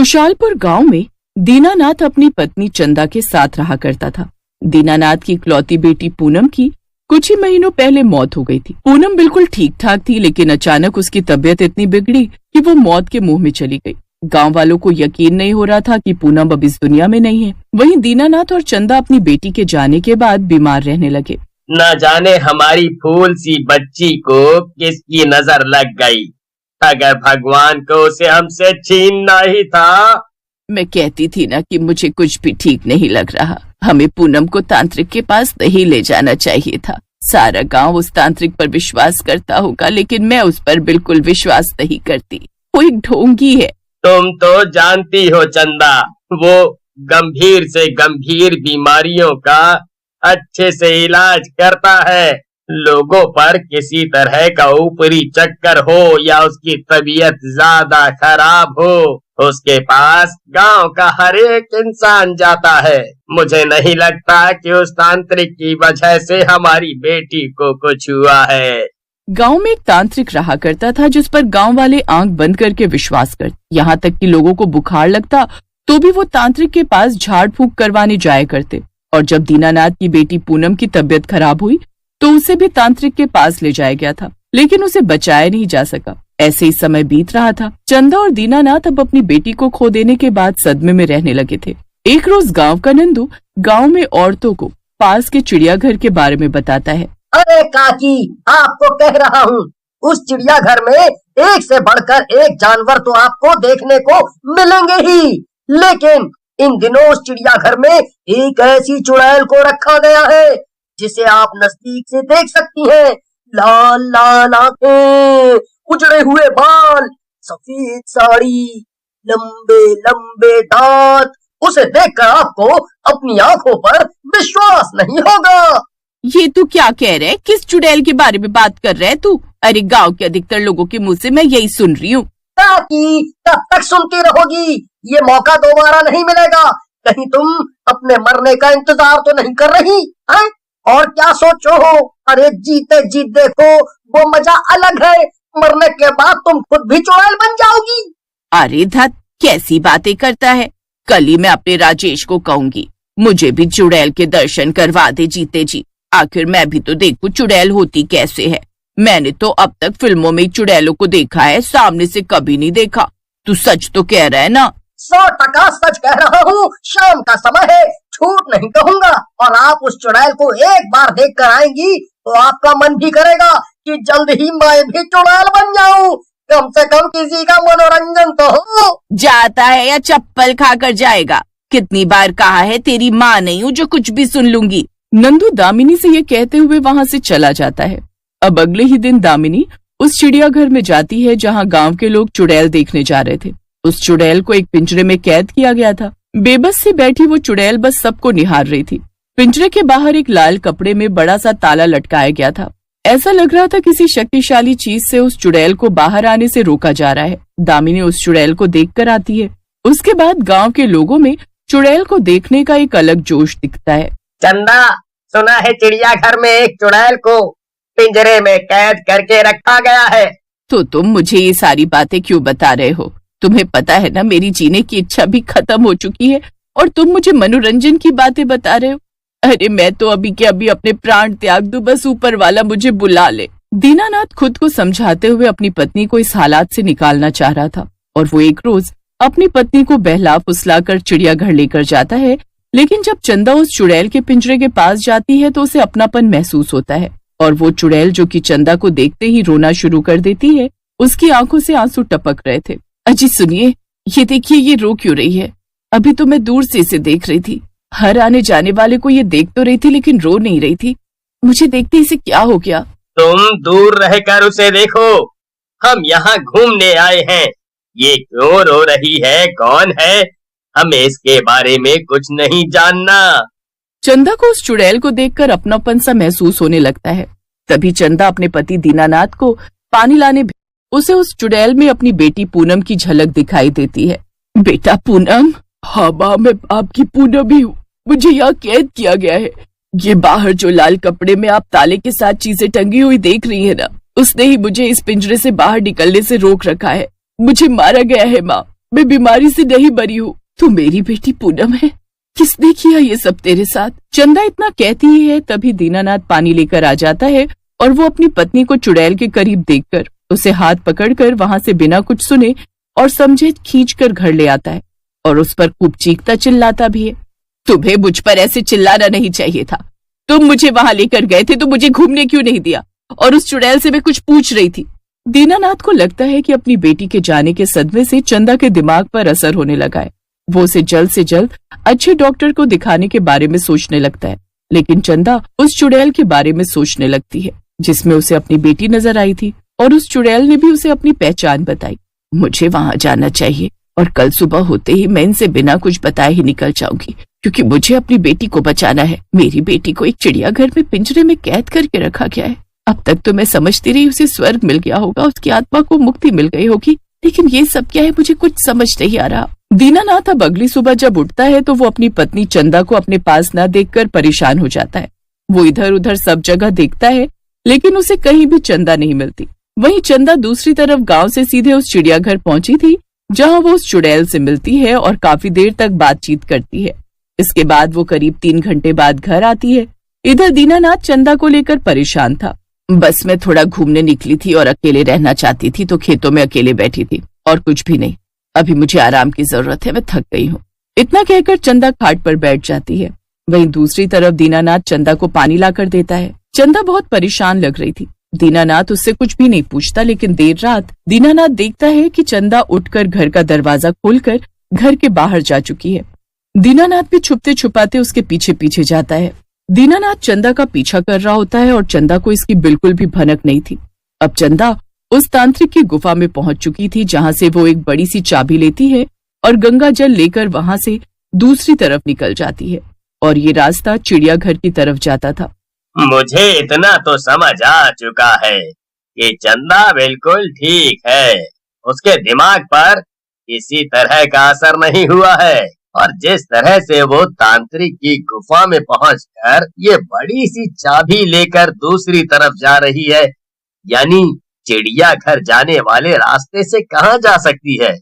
खुशहालपुर गांव में दीनानाथ अपनी पत्नी चंदा के साथ रहा करता था। दीनानाथ की इकलौती बेटी पूनम की कुछ ही महीनों पहले मौत हो गई थी। पूनम बिल्कुल ठीक ठाक थी, लेकिन अचानक उसकी तबीयत इतनी बिगड़ी कि वो मौत के मुंह में चली गई। गांव वालों को यकीन नहीं हो रहा था कि पूनम अब इस दुनिया में नहीं है। वहीं दीनानाथ और चंदा अपनी बेटी के जाने के बाद बीमार रहने लगे। न जाने हमारी फूल सी बच्ची को किसकी नजर लग गई। अगर भगवान को उसे हमसे छीनना ही था। मैं कहती थी ना कि मुझे कुछ भी ठीक नहीं लग रहा। हमें पूनम को तांत्रिक के पास नहीं ले जाना चाहिए था। सारा गांव उस तांत्रिक पर विश्वास करता होगा, लेकिन मैं उस पर बिल्कुल विश्वास नहीं करती। वो एक ढोंगी है। तुम तो जानती हो चंदा, वो गंभीर से गंभीर बीमारियों का अच्छे से इलाज करता है। लोगों पर किसी तरह का ऊपरी चक्कर हो या उसकी तबीयत ज्यादा खराब हो, उसके पास गांव का हर एक इंसान जाता है। मुझे नहीं लगता कि उस तांत्रिक की वजह से हमारी बेटी को कुछ हुआ है। गांव में एक तांत्रिक रहा करता था जिस पर गांव वाले आंख बंद करके विश्वास करते। यहाँ तक कि लोगों को बुखार लगता तो भी वो तांत्रिक के पास झाड़ फूंक करवाने जाया करते। और जब दीनानाथ की बेटी पूनम की तबीयत खराब हुई तो उसे भी तांत्रिक के पास ले जाया गया था, लेकिन उसे बचाया नहीं जा सका। ऐसे ही समय बीत रहा था। चंदा और दीनानाथ अब अपनी बेटी को खो देने के बाद सदमे में रहने लगे थे। एक रोज गांव का नंदू गांव में औरतों को पास के चिड़ियाघर के बारे में बताता है। अरे काकी, आपको कह रहा हूँ, उस चिड़ियाघर में एक से बढ़कर एक जानवर तो आपको देखने को मिलेंगे ही, लेकिन इन दिनों उस चिड़ियाघर में एक ऐसी चुड़ैल को रखा गया है जिसे आप नजदीक से देख सकती हैं। लाल लाल आंखें, उजड़े हुए बाल, सफेद साड़ी, लंबे लंबे दांत। उसे देखकर आपको अपनी आंखों पर विश्वास नहीं होगा। ये तू क्या कह रहा है? किस चुड़ैल के बारे में बात कर रहा है तू? अरे गांव के अधिकतर लोगों के मुंह से मैं यही सुन रही हूँ। काकी, कब तक सुनती रहोगी? ये मौका दोबारा नहीं मिलेगा। कहीं तुम अपने मरने का इंतजार तो नहीं कर रही हैं? और क्या सोचो हो? अरे जीते जी देखो, वो मजा अलग है। मरने के बाद तुम खुद भी चुड़ैल बन जाओगी। अरे धत, कैसी बातें करता है। कल ही मैं अपने राजेश को कहूंगी मुझे भी चुड़ैल के दर्शन करवा दे जीते जी। आखिर मैं भी तो देखूं चुड़ैल होती कैसे है। मैंने तो अब तक फिल्मों में चुड़ैलों को देखा है, सामने से कभी नहीं देखा। तू सच तो कह रहा है ना? 100% सच कह रहा हूँ। शाम का समय है, झूठ नहीं कहूँगा। और आप उस चुड़ैल को एक बार देख कर आएंगी तो आपका मन भी करेगा कि जल्द ही मैं भी चुड़ैल बन जाऊं। कम से कम किसी का मनोरंजन तो हो। जाता है या चप्पल खाकर जाएगा? कितनी बार कहा है तेरी माँ नहीं हूँ जो कुछ भी सुन लूंगी। नंदू दामिनी से ये कहते हुए वहाँ से चला जाता है। अब अगले ही दिन दामिनी उस चिड़ियाघर में जाती है जहाँ गांव के लोग चुड़ैल देखने जा रहे थे। उस चुड़ैल को एक पिंजरे में कैद किया गया था। बेबस सी बैठी वो चुड़ैल बस सबको निहार रही थी। पिंजरे के बाहर एक लाल कपड़े में बड़ा सा ताला लटकाया गया था। ऐसा लग रहा था किसी शक्तिशाली चीज से उस चुड़ैल को बाहर आने से रोका जा रहा है। दामिनी उस चुड़ैल को देखकर आती है। उसके बाद गांव के लोगों में चुड़ैल को देखने का एक अलग जोश दिखता है। चंदा, सुना है चिड़ियाघर में एक चुड़ैल को पिंजरे में कैद करके रखा गया है। तो तुम मुझे ये सारी बातें क्यों बता रहे हो? तुम्हें पता है ना मेरी जीने की इच्छा भी खत्म हो चुकी है और तुम मुझे मनोरंजन की बातें बता रहे हो। अरे मैं तो अभी के अभी अपने प्राण त्याग दूं, बस ऊपर वाला मुझे बुला ले। दीनानाथ खुद को समझाते हुए अपनी पत्नी को इस हालात से निकालना चाह रहा था और वो एक रोज अपनी पत्नी को बहला फुसलाकर चिड़ियाघर लेकर जाता है। लेकिन जब चंदा उस चुड़ैल के पिंजरे के पास जाती है तो उसे अपनापन महसूस होता है और वो चुड़ैल जो कि चंदा को देखते ही रोना शुरू कर देती है, उसकी आंखों से आंसू टपक रहे थे। अजी सुनिए, ये देखिए ये रो क्यों रही है? अभी तो मैं दूर से इसे देख रही थी। हर आने जाने वाले को ये देख तो रही थी लेकिन रो नहीं रही थी। मुझे देखते इसे क्या हो गया? तुम दूर रहकर उसे देखो, हम यहाँ घूमने आए हैं। ये क्यों रो रही है? कौन है? हमें इसके बारे में कुछ नहीं जानना। चंदा को उस चुड़ैल को देखकर अपनापन सा महसूस होने लगता है। तभी चंदा अपने पति दीनानाथ को पानी लाने उसे उस चुड़ैल में अपनी बेटी पूनम की झलक दिखाई देती है। बेटा पूनम। हाँ माँ, मैं आपकी पूनम ही हूँ। मुझे यहाँ कैद किया गया है। ये बाहर जो लाल कपड़े में आप ताले के साथ चीजें टंगी हुई देख रही है ना, उसने ही मुझे इस पिंजरे से बाहर निकलने से रोक रखा है। मुझे मारा गया है माँ। मैं बीमारी से नहीं मरी हूँ। तू मेरी बेटी पूनम है। किसने किया ये सब तेरे साथ? चंदा इतना कहती ही है तभी दीनानाथ पानी लेकर आ जाता है और वो अपनी पत्नी को चुड़ैल के करीब देखकर उसे हाथ पकड़कर वहां से बिना कुछ सुने और समझे खींचकर घर ले आता है और उस पर खूब चीखता चिल्लाता भी है। तुम्हें मुझ पर ऐसे चिल्लाना नहीं चाहिए था। तुम मुझे वहां लेकर गए थे तो मुझे घूमने क्यों नहीं दिया? और उस चुड़ैल से मैं कुछ पूछ रही थी। दीनानाथ को लगता है कि अपनी बेटी के जाने के सदमे से चंदा के दिमाग पर असर होने लगा है। वो उसे जल्द से जल्द अच्छे डॉक्टर को दिखाने के बारे में सोचने लगता है, लेकिन चंदा उस चुड़ैल के बारे में सोचने लगती है जिसमें उसे अपनी बेटी नजर आई थी और उस चुड़ैल ने भी उसे अपनी पहचान बताई। मुझे वहां जाना चाहिए और कल सुबह होते ही मैं इनसे बिना कुछ बताए ही निकल जाऊंगी, क्योंकि मुझे अपनी बेटी को बचाना है। मेरी बेटी को एक चिड़ियाघर में पिंजरे में कैद करके रखा गया है। अब तक तो मैं समझती रही उसे स्वर्ग मिल गया होगा, उसकी आत्मा को मुक्ति मिल गई होगी, लेकिन ये सब क्या है मुझे कुछ समझ नहीं आ रहा। दीनानाथ अब अगली सुबह जब उठता है तो वो अपनी पत्नी चंदा को अपने पास न देखकर परेशान हो जाता है। वो इधर उधर सब जगह देखता है लेकिन उसे कहीं भी चंदा नहीं मिलती। वहीं चंदा दूसरी तरफ गांव से सीधे उस चिड़ियाघर पहुंची थी जहां वो उस चुड़ैल से मिलती है और काफी देर तक बातचीत करती है। इसके बाद वो करीब 3 घंटे बाद घर आती है। इधर दीनानाथ चंदा को लेकर परेशान था। बस मैं थोड़ा घूमने निकली थी और अकेले रहना चाहती थी तो खेतों में अकेले बैठी थी और कुछ भी नहीं। अभी मुझे आराम की जरूरत है, मैं थक गई हूँ। इतना कहकर चंदा खाट पर बैठ जाती है। वहीं दूसरी तरफ दीनानाथ चंदा को पानी लाकर देता है। चंदा बहुत परेशान लग रही थी। दीनानाथ उससे कुछ भी नहीं पूछता, लेकिन देर रात दीनानाथ देखता है कि चंदा उठकर घर का दरवाजा खोलकर घर के बाहर जा चुकी है। दीनानाथ भी छुपते छुपाते उसके पीछे पीछे जाता है। दीनानाथ चंदा का पीछा कर रहा होता है और चंदा को इसकी बिल्कुल भी भनक नहीं थी। अब चंदा उस तांत्रिक की गुफा में पहुंच चुकी थी जहां से वो एक बड़ी सी चाबी लेती है और गंगा जल लेकर वहां से दूसरी तरफ निकल जाती है और ये रास्ता चिड़ियाघर की तरफ जाता था। मुझे इतना तो समझ आ चुका है कि चंदा बिल्कुल ठीक है। उसके दिमाग पर किसी तरह का असर नहीं हुआ है और जिस तरह से वो तांत्रिक की गुफा में पहुंचकर ये बड़ी सी चाबी लेकर दूसरी तरफ जा रही है, यानी चिड़ियाघर जाने वाले रास्ते से कहां जा सकती है।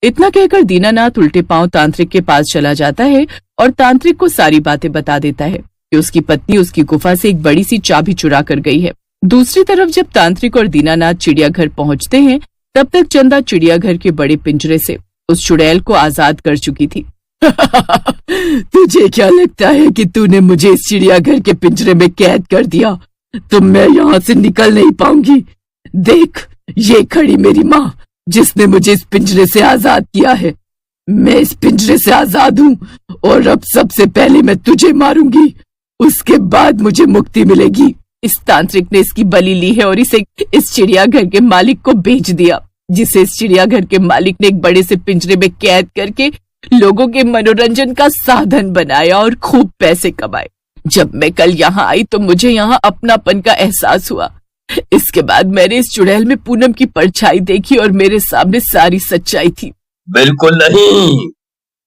इतना कहकर दीनानाथ उल्टे पांव तांत्रिक के पास चला जाता है और तांत्रिक को सारी बातें बता देता है कि उसकी पत्नी उसकी गुफा से एक बड़ी सी चाबी चुरा कर गई है। दूसरी तरफ जब तांत्रिक और दीनानाथ चिड़ियाघर पहुंचते हैं तब तक चंदा चिड़ियाघर के बड़े पिंजरे से उस चुड़ैल को आजाद कर चुकी थी। तुझे क्या लगता है कि तूने मुझे इस चिड़ियाघर के पिंजरे में कैद कर दिया तो मैं यहाँ से निकल नहीं पाऊंगी? देख, ये खड़ी मेरी माँ जिसने मुझे इस पिंजरे से आजाद किया है। मैं इस पिंजरे से आजाद हूँ और अब सबसे पहले मैं तुझे मारूंगी, उसके बाद मुझे मुक्ति मिलेगी। इस तांत्रिक ने इसकी बलि ली है और इसे इस चिड़ियाघर के मालिक को बेच दिया, जिसे इस चिड़ियाघर के मालिक ने एक बड़े से पिंजरे में कैद करके लोगों के मनोरंजन का साधन बनाया और खूब पैसे कमाए। जब मैं कल यहाँ आई तो मुझे यहाँ अपनापन का एहसास हुआ। इसके बाद मैंने इस चुड़ैल में पूनम की परछाई देखी और मेरे सामने सारी सच्चाई थी। बिल्कुल नहीं,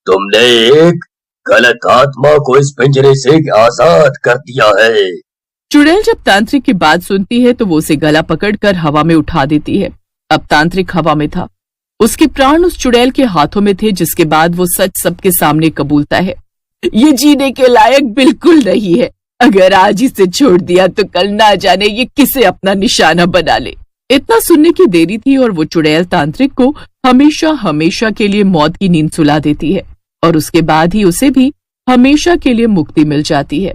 तुमने एक गलत आत्मा को इस पिंजरे से आजाद कर दिया है। चुड़ैल जब तांत्रिक की बात सुनती है तो वो उसे गला पकड़कर हवा में उठा देती है। अब तांत्रिक हवा में था, उसके प्राण उस चुड़ैल के हाथों में थे, जिसके बाद वो सच सबके सामने कबूलता है। ये जीने के लायक बिल्कुल नहीं है। अगर आज इसे छोड़ दिया तो कल ना जाने ये किसे अपना निशाना बना ले। इतना सुनने की देरी थी और वो चुड़ैल तांत्रिक को हमेशा हमेशा के लिए मौत की नींद सुला देती है और उसके बाद ही उसे भी हमेशा के लिए मुक्ति मिल जाती है।